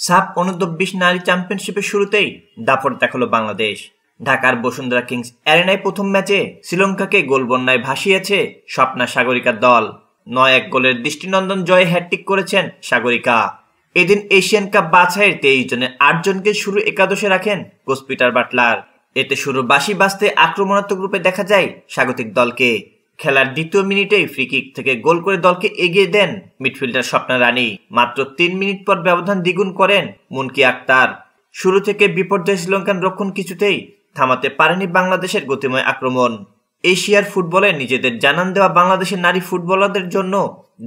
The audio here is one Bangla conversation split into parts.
সাফ অনূর্ধ্ব-20 নারী চ্যাম্পিয়নশিপের শুরুতেই দাপট দেখালো বাংলাদেশ। ঢাকার বসুন্ধরা কিংস অ্যারেনায় প্রথম ম্যাচে শ্রীলঙ্কাকে গোলবন্যায় ভাসিয়েছে স্বপ্না সাগরিকার দল। ৯-১ গোলের দৃষ্টিনন্দন জয়ে হ্যাটট্রিক করেছেন সাগরিকা। এদিন এশিয়ান কাপ বাছাইয়ের 23 জনের 8 জনকে শুরু একাদশে রাখেন কোচ পিটার বাটলার। এতে শুরুর বাঁশি বাজতে আক্রমণাত্মক রূপে দেখা যায় স্বাগতিক দলকে। খেলার দ্বিতীয় মিনিটেই ফ্রি কিক থেকে গোল করে দলকে এগিয়ে দেন মিডফিল্ডার স্বপ্না রানী। মাত্র 3 মিনিট পর ব্যবধান দ্বিগুণ করেন মুনকি আক্তার। শুরু থেকে বিপর্যয় শ্রীলঙ্কান রক্ষণ কিছুতেই থামাতে পারেনি বাংলাদেশের গতিময় আক্রমণ। এশিয়ার ফুটবলে নিজেদের জানান দেওয়া বাংলাদেশের নারী ফুটবলারদের জন্য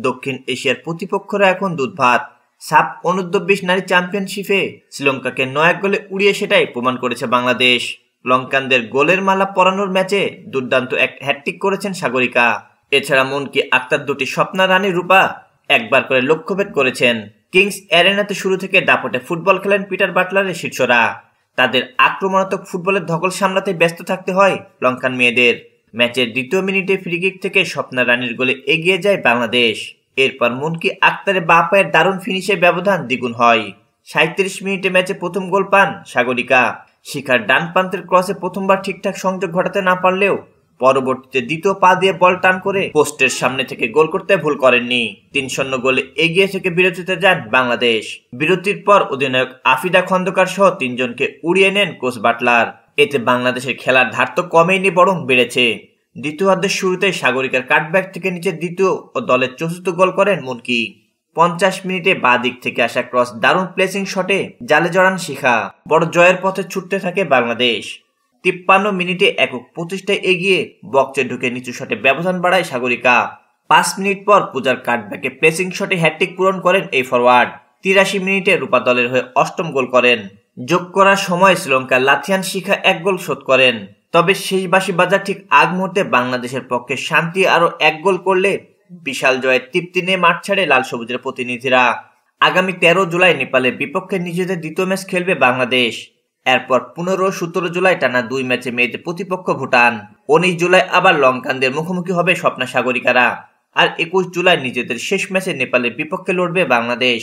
দক্ষিণ এশিয়ার প্রতিপক্ষরা এখন দুধভাত। সাফ অনূর্ধ্ব-20 নারী চ্যাম্পিয়নশিপে শ্রীলঙ্কাকে ৯-১ গোলে উড়িয়ে সেটাই প্রমাণ করেছে বাংলাদেশ। লঙ্কানদের গোলের মালা পরানোর ম্যাচে দুর্দান্ত এক হ্যাটট্রিক করেছেন সাগরিকা। এছাড়া মুনকি আক্তার দুটি স্বপ্না রানী রূপা একবার করে লক্ষ্যভেদ করেছেন। কিংস অ্যারেনাতে শুরু থেকে দাপটে ফুটবল খেলেন পিটার বাটলারের শিষ্যরা। তাদের আক্রমণাত্মক ফুটবলের ধকল সামলাতে ব্যস্ত থাকতে হয় লঙ্কান মেয়েদের। ম্যাচের দ্বিতীয় মিনিটে ফ্রি কিক থেকে স্বপ্না রানীর গোলে এগিয়ে যায় বাংলাদেশ। এরপর মুনকি আক্তারের বাঁ পায়ের দারুণ ফিনিশে ব্যবধান দ্বিগুণ হয়। 37 মিনিটে ম্যাচে প্রথম গোল পান সাগরিকা। শিখার ডান প্রান্তের ক্রসে প্রথমবার ঠিকঠাক সংযোগ ঘটাতে না পারলেও পরবর্তীতে দ্বিতীয় পা দিয়ে বল টান করে পোস্টের সামনে থেকে গোল করতে ভুল করেননি। 3-0 গোলে এগিয়ে থেকে বিরতিতে যান বাংলাদেশ। বিরতির পর অধিনায়ক আফিদা খন্দকার সহ 3 জনকে উড়িয়ে নেন কোচ বাটলার। এতে বাংলাদেশের খেলার ধার তো কমেইনি বরং বেড়েছে। দ্বিতীয়ার্ধের শুরুতে সাগরিকার কাটব্যাক থেকে নিচে দ্বিতীয় ও দলের চতুর্থ গোল করেন মুনকি। 50 মিনিটে বাঁ দিক থেকে আসা ক্রস দারুণ প্লেসিং শটে জালে জড়ান শিখা। বড় জয়ের পথে ছুটতে থাকে বাংলাদেশ। 53 মিনিটে একক প্রতিষ্ঠায় এগিয়ে বক্সে ঢুকে নিচু শটে ব্যবধান বাড়ায় সাগরিকা। 5 মিনিট পর পূজার কাটব্যাকে প্লেসিং শটে হ্যাটট্রিক পূরণ করেন এই ফরওয়ার্ড। 83 মিনিটে রূপা দলের হয়ে অষ্টম গোল করেন। যোগ করার সময় শ্রীলঙ্কার লাথিয়ান শিখা 1 গোল শোধ করেন। তবে শেষ বাঁশি বাজার ঠিক আগ মুহূর্তে বাংলাদেশের পক্ষে শান্তি আরো 1 গোল করলে বিশাল জয়ের তৃপ্তি নিয়ে মাঠ ছাড়ে লাল সবুজের প্রতিনিধিরা। আগামী 13 জুলাই নেপালের বিপক্ষে নিজেদের দ্বিতীয় ম্যাচ খেলবে বাংলাদেশ। এরপর 15-17 জুলাই টানা 2 ম্যাচে মেয়েদের প্রতিপক্ষ ভুটান। 19 জুলাই আবার লঙ্কানদের মুখোমুখি হবে স্বপ্না সাগরিকারা। আর 21 জুলাই নিজেদের শেষ ম্যাচে নেপালের বিপক্ষে লড়বে বাংলাদেশ।